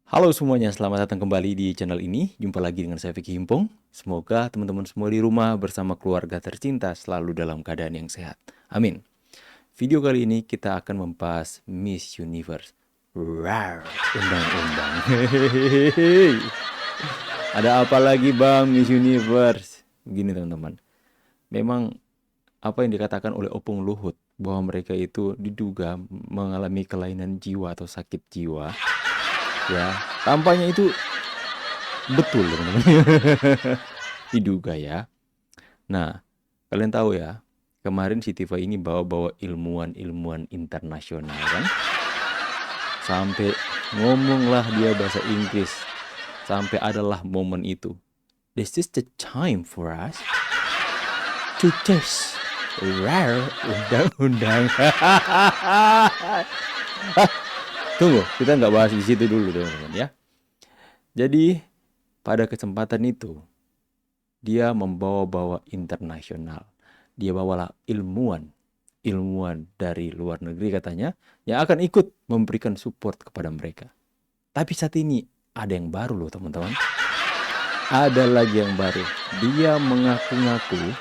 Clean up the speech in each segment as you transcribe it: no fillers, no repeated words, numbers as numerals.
Halo semuanya, selamat datang kembali di channel ini. Jumpa lagi dengan saya Vicky Himpong. Semoga teman-teman semua di rumah bersama keluarga tercinta selalu dalam keadaan yang sehat. Amin. Video kali ini kita akan membahas Miss Universe. Rawr, undang-undang. Hehehe. Ada apa lagi bang Miss Universe? Begini teman-teman. Memang apa yang dikatakan oleh Opung Luhut bahwa mereka itu diduga mengalami kelainan jiwa atau sakit jiwa. Ya, tampaknya itu betul teman-teman. Diduga ya. Nah, kalian tahu ya, kemarin si Tifa ini bawa-bawa ilmuwan-ilmuwan internasional kan. Sampai ngomonglah dia bahasa Inggris. Sampai adalah momen itu. This is the time for us to test rare undang-undang. Tunggu, kita nggak bahas di situ dulu teman-teman ya. Jadi pada kesempatan itu dia membawa-bawa internasional. Dia bawalah ilmuwan dari luar negeri katanya yang akan ikut memberikan support kepada mereka. Tapi saat ini ada yang baru loh teman-teman. Ada lagi yang baru. Dia mengaku-ngaku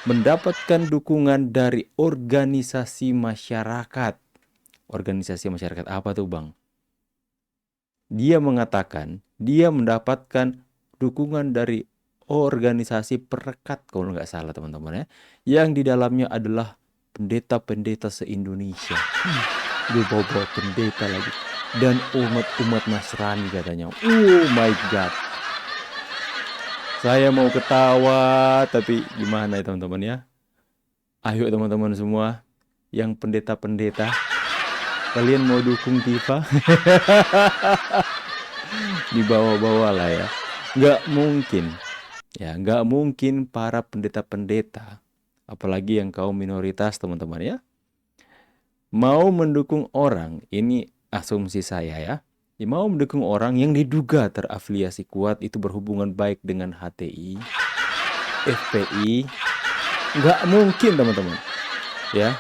mendapatkan dukungan dari organisasi masyarakat. Organisasi masyarakat apa tuh bang? Dia mengatakan dia mendapatkan dukungan dari organisasi perekat kalau nggak salah teman-teman ya, yang di dalamnya adalah pendeta-pendeta se-Indonesia. Dia bawa-bawa pendeta lagi dan umat-umat Nasrani katanya. Oh my god, saya mau ketawa tapi gimana ya teman-teman ya. Ayo teman-teman semua yang pendeta-pendeta, kalian mau dukung Tifa? Dibawa-bawa lah ya. Nggak mungkin ya, nggak mungkin para pendeta-pendeta, apalagi yang kaum minoritas teman-teman ya, mau mendukung orang, ini asumsi saya ya, mau mendukung orang yang diduga terafiliasi kuat itu berhubungan baik dengan HTI, FPI. Nggak mungkin teman-teman ya,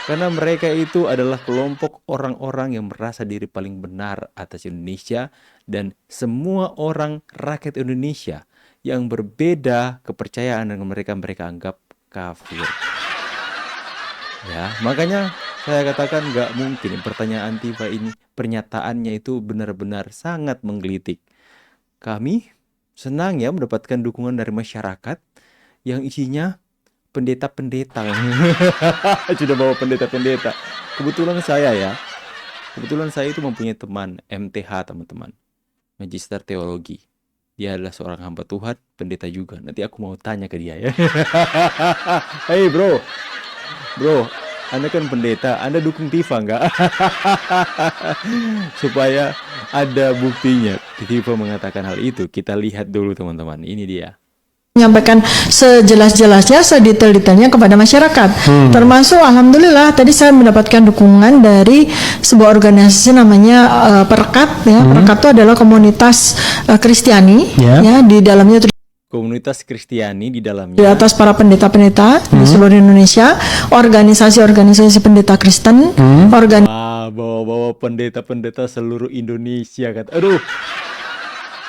karena mereka itu adalah kelompok orang-orang yang merasa diri paling benar atas Indonesia dan semua orang rakyat Indonesia yang berbeda kepercayaan dengan mereka anggap kafir. Ya, makanya saya katakan nggak mungkin pertanyaan Tifa ini, pernyataannya itu benar-benar sangat menggelitik. Kami senang ya mendapatkan dukungan dari masyarakat yang isinya pendeta-pendeta. Sudah bawa pendeta-pendeta. Kebetulan saya itu mempunyai teman MTH teman-teman, Magister Teologi. Dia adalah seorang hamba Tuhan, pendeta juga. Nanti aku mau tanya ke dia ya. Hey bro, Anda kan pendeta, Anda dukung Tifa nggak? Supaya ada buktinya Tifa mengatakan hal itu. Kita lihat dulu teman-teman, ini dia. Menyampaikan sejelas-jelasnya, sedetail-detailnya kepada masyarakat. Termasuk alhamdulillah tadi saya mendapatkan dukungan dari sebuah organisasi namanya Perekat ya. Perekat itu adalah komunitas Kristiani ya, di dalamnya Komunitas Kristiani di dalamnya. Di atas para pendeta-pendeta di seluruh Indonesia, organisasi-organisasi pendeta Kristen, bawa-bawa pendeta-pendeta seluruh Indonesia kata. Aduh.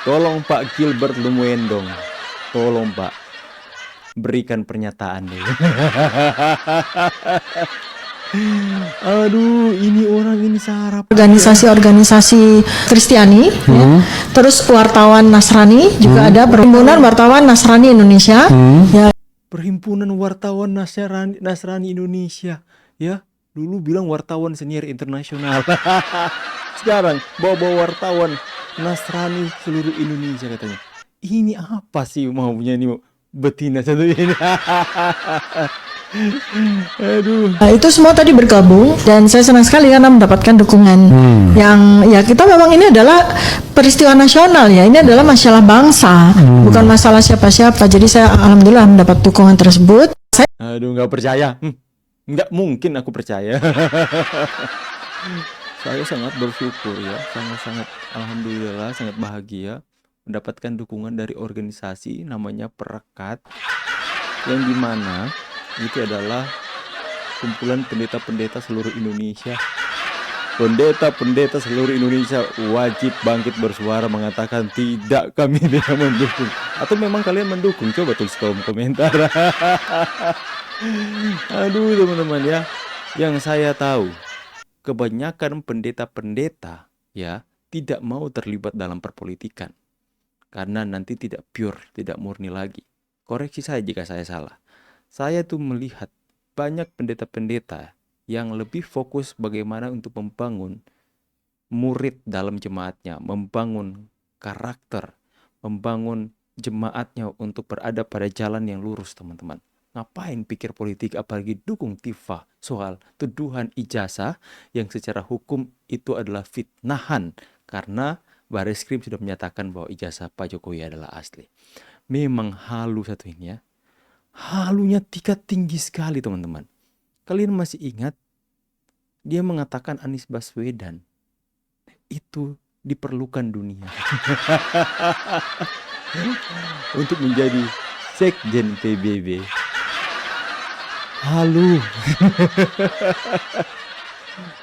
Tolong Pak Gilbert Lumuendong. Tolong Pak, berikan pernyataan dulu. Aduh, ini orang ini sarap. Organisasi-organisasi Kristiani, ya. Terus wartawan Nasrani juga ada, Perhimpunan Wartawan Nasrani Indonesia, ya. Perhimpunan Wartawan Nasrani Indonesia, ya. Dulu bilang wartawan senior internasional. Sekarang bawa wartawan Nasrani seluruh Indonesia katanya. Ini apa sih maunya ini betina satu ini? Aduh. Nah, itu semua tadi bergabung dan saya senang sekali karena mendapatkan dukungan yang ya, kita memang ini adalah peristiwa nasional ya, ini adalah masalah bangsa, bukan masalah siapa-siapa. Jadi saya alhamdulillah mendapat dukungan tersebut. Aduh, nggak percaya. Nggak mungkin aku percaya. Saya sangat bersyukur ya, sangat-sangat alhamdulillah, sangat bahagia mendapatkan dukungan dari organisasi namanya Perekat, yang dimana itu adalah kumpulan pendeta-pendeta seluruh Indonesia pendeta-pendeta seluruh Indonesia wajib bangkit bersuara mengatakan tidak, kami tidak mendukung. Atau memang kalian mendukung? Coba tulis kolom komentar. Aduh teman-teman ya, yang saya tahu kebanyakan pendeta-pendeta ya tidak mau terlibat dalam perpolitikan karena nanti tidak pure, tidak murni lagi. Koreksi saya jika saya salah. Saya tuh melihat banyak pendeta-pendeta yang lebih fokus bagaimana untuk membangun murid dalam jemaatnya, membangun karakter, membangun jemaatnya untuk berada pada jalan yang lurus, teman-teman. Ngapain pikir politik, apalagi dukung Tifa soal tuduhan ijazah yang secara hukum itu adalah fitnahan, karena Bareskrim sudah menyatakan bahwa ijazah Pak Jokowi adalah asli. Memang halu satu ini ya. Halunya tingkat tinggi sekali, teman-teman. Kalian masih ingat dia mengatakan Anies Baswedan itu diperlukan dunia untuk menjadi sekjen PBB. Halu.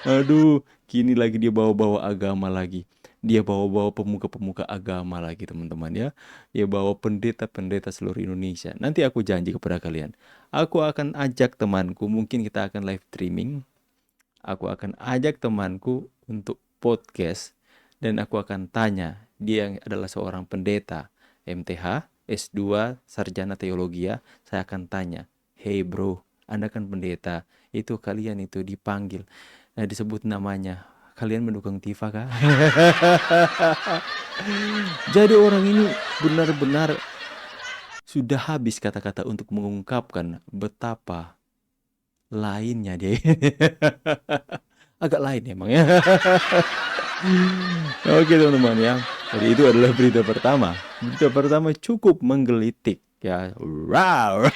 Aduh, kini lagi dia bawa-bawa agama lagi. Dia bawa-bawa pemuka-pemuka agama lagi, teman-teman ya. Dia bawa pendeta-pendeta seluruh Indonesia. Nanti aku janji kepada kalian, aku akan ajak temanku, mungkin kita akan live streaming. Aku akan ajak temanku untuk podcast. Dan aku akan tanya, dia yang adalah seorang pendeta MTH, S2, Sarjana Teologi. Saya akan tanya, hey bro, Anda kan pendeta, itu kalian itu dipanggil, nah disebut namanya, kalian mendukung Tifa kah? Jadi orang ini benar-benar sudah habis kata-kata untuk mengungkapkan betapa lainnya dia. Agak lain emang ya. Oke teman-teman ya. Jadi itu adalah berita pertama. Berita pertama cukup menggelitik ya. Wow.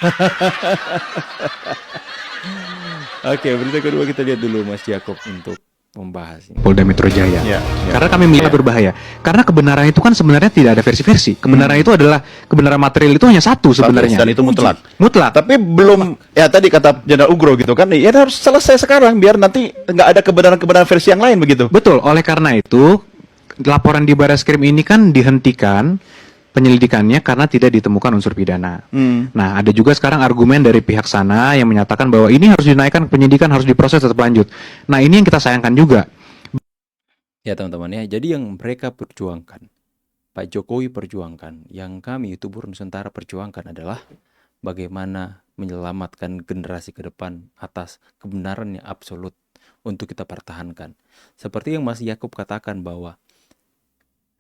Oke, berita kedua kita lihat dulu Mas Jakob untuk membahas ini. Polda Metro Jaya. Ya. Karena kami melihat berbahaya. Karena kebenaran itu kan sebenarnya tidak ada versi-versi. Kebenaran itu adalah kebenaran material itu hanya satu sebenarnya. Dan itu mutlak. Mutlak. Tapi belum, ya tadi kata Jenderal Ugro gitu kan, ya harus selesai sekarang biar nanti nggak ada kebenaran-kebenaran versi yang lain begitu. Betul. Oleh karena itu, laporan di Bareskrim ini kan dihentikan penyelidikannya karena tidak ditemukan unsur pidana. Nah, ada juga sekarang argumen dari pihak sana yang menyatakan bahwa ini harus dinaikkan penyidikan, harus diproses tetap lanjut. Nah, ini yang kita sayangkan juga. Ya teman-teman ya, jadi yang mereka perjuangkan, Pak Jokowi perjuangkan, yang kami YouTuber Nusantara perjuangkan adalah bagaimana menyelamatkan generasi ke depan atas kebenaran yang absolut untuk kita pertahankan. Seperti yang Mas Yakob katakan bahwa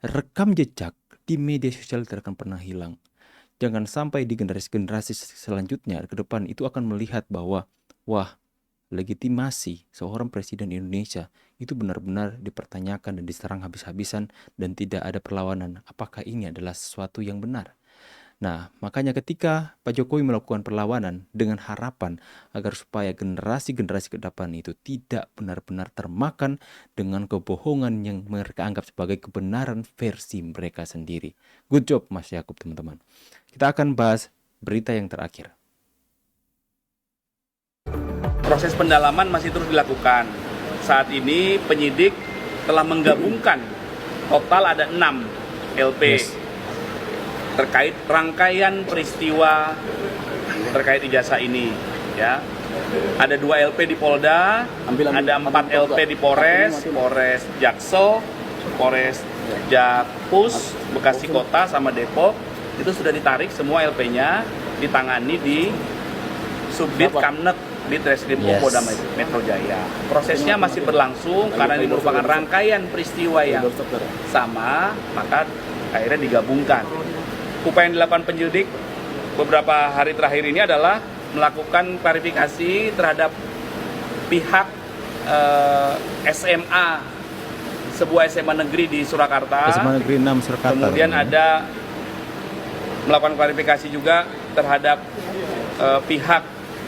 rekam jejak di media sosial tidak akan pernah hilang. Jangan sampai di generasi-generasi selanjutnya ke depan itu akan melihat bahwa wah, legitimasi seorang presiden Indonesia itu benar-benar dipertanyakan dan diserang habis-habisan dan tidak ada perlawanan. Apakah ini adalah sesuatu yang benar? Nah, makanya ketika Pak Jokowi melakukan perlawanan dengan harapan agar supaya generasi-generasi ke depan itu tidak benar-benar termakan dengan kebohongan yang mereka anggap sebagai kebenaran versi mereka sendiri. Good job Mas Yakob teman-teman. Kita akan bahas berita yang terakhir. Proses pendalaman masih terus dilakukan. Saat ini penyidik telah menggabungkan total ada 6 LP. Terkait rangkaian peristiwa terkait ijazah ini ya. Ada 2 LP di Polda, ada 4 LP di Polres Jaksel, Polres Jakpus, Bekasi Kota sama Depok. Itu sudah ditarik semua LP-nya, ditangani di Subdit Kamnet di Treskrim Polda Metro Jaya. Prosesnya masih berlangsung karena ini merupakan rangkaian peristiwa yang sama, maka akhirnya digabungkan. Upaya yang dilakukan penyelidik beberapa hari terakhir ini adalah melakukan klarifikasi terhadap pihak SMA, sebuah SMA negeri di Surakarta. SMA Negeri 6 Surakarta. Kemudian ada melakukan klarifikasi juga terhadap pihak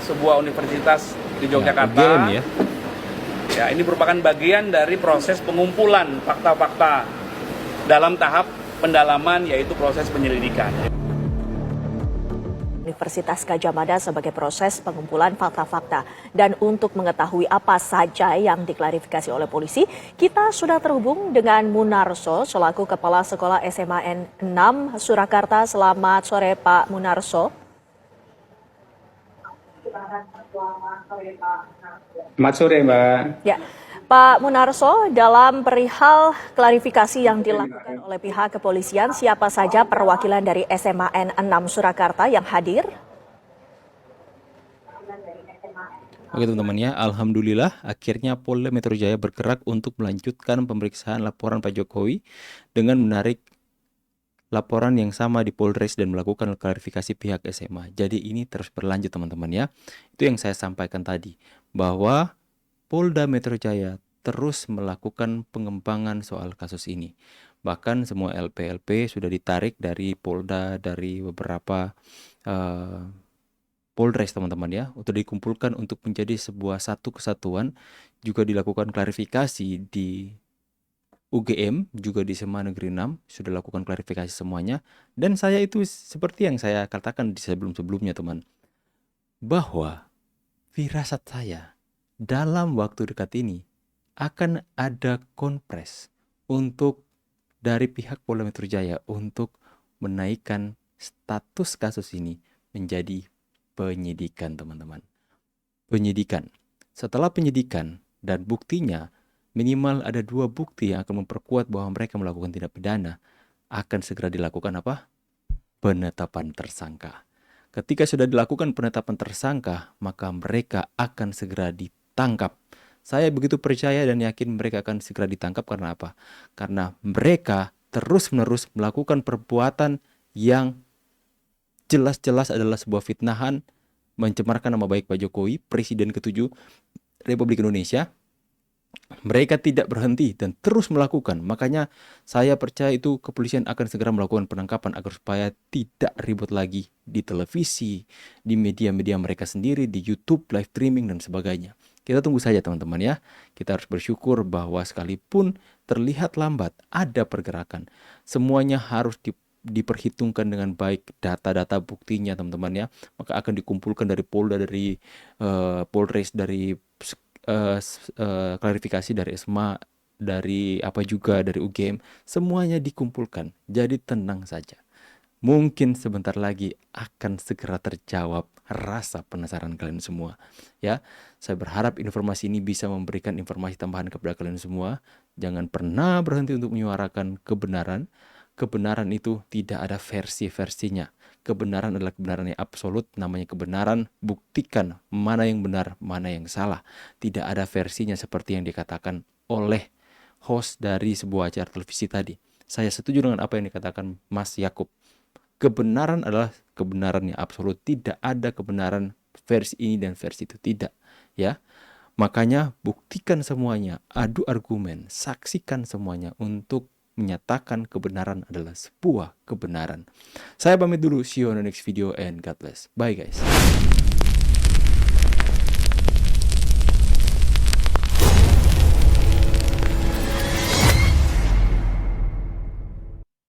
sebuah universitas di Yogyakarta. Ya, ini merupakan bagian dari proses pengumpulan fakta-fakta dalam tahap pendalaman, yaitu proses penyelidikan. Universitas Gadjah Mada sebagai proses pengumpulan fakta-fakta. Dan untuk mengetahui apa saja yang diklarifikasi oleh polisi, kita sudah terhubung dengan Munarso selaku Kepala Sekolah SMA 6 Surakarta. Selamat sore Pak Munarso. Selamat sore, Mbak. Ya, Pak Munarso, dalam perihal klarifikasi yang dilakukan oleh pihak kepolisian, siapa saja perwakilan dari SMA N 6 Surakarta yang hadir? Oke teman-teman ya, Alhamdulillah akhirnya Polda Metro Jaya bergerak untuk melanjutkan pemeriksaan laporan Pak Jokowi dengan menarik laporan yang sama di Polres dan melakukan klarifikasi pihak SMA. Jadi ini terus berlanjut teman-teman ya. Itu yang saya sampaikan tadi, bahwa Polda Metro Jaya terus melakukan pengembangan soal kasus ini. Bahkan semua LP-LP sudah ditarik dari Polda, dari beberapa Polres teman-teman ya, untuk dikumpulkan untuk menjadi sebuah satu kesatuan. Juga dilakukan klarifikasi di UGM, juga di SMA Negeri 6 sudah lakukan klarifikasi semuanya. Dan saya itu seperti yang saya katakan di sebelum-sebelumnya teman, bahwa firasat saya dalam waktu dekat ini akan ada konpres untuk dari pihak Polda Metro Jaya untuk menaikkan status kasus ini menjadi penyidikan teman-teman. Penyidikan. Setelah penyidikan dan buktinya minimal ada 2 bukti yang akan memperkuat bahwa mereka melakukan tindak pidana, akan segera dilakukan apa? Penetapan tersangka. Ketika sudah dilakukan penetapan tersangka, maka mereka akan segera ditangkap. Saya begitu percaya dan yakin mereka akan segera ditangkap karena apa? Karena mereka terus-menerus melakukan perbuatan yang jelas-jelas adalah sebuah fitnahan, mencemarkan nama baik Pak Jokowi, Presiden ke-7 Republik Indonesia. Mereka tidak berhenti dan terus melakukan. Makanya saya percaya itu kepolisian akan segera melakukan penangkapan agar supaya tidak ribut lagi di televisi, di media-media mereka sendiri, di YouTube, live streaming dan sebagainya. Kita tunggu saja teman-teman ya. Kita harus bersyukur bahwa sekalipun terlihat lambat, ada pergerakan. Semuanya harus diperhitungkan dengan baik, data-data buktinya teman-teman ya. Maka akan dikumpulkan dari Polda, dari Polres, dari klarifikasi dari SMA, dari apa juga dari UGM, semuanya dikumpulkan. Jadi tenang saja. Mungkin sebentar lagi akan segera terjawab rasa penasaran kalian semua. Ya, saya berharap informasi ini bisa memberikan informasi tambahan kepada kalian semua. Jangan pernah berhenti untuk menyuarakan kebenaran. Kebenaran itu tidak ada versi-versinya. Kebenaran adalah kebenaran yang absolut, namanya kebenaran. Buktikan mana yang benar, mana yang salah. Tidak ada versinya seperti yang dikatakan oleh host dari sebuah acara televisi tadi. Saya setuju dengan apa yang dikatakan Mas Yakub. Kebenaran adalah kebenaran yang absolut. Tidak ada kebenaran versi ini dan versi itu, tidak. Ya, makanya buktikan semuanya, adu argumen, saksikan semuanya untuk menyatakan kebenaran adalah sebuah kebenaran. Saya pamit dulu, see you on the next video and God bless. Bye guys.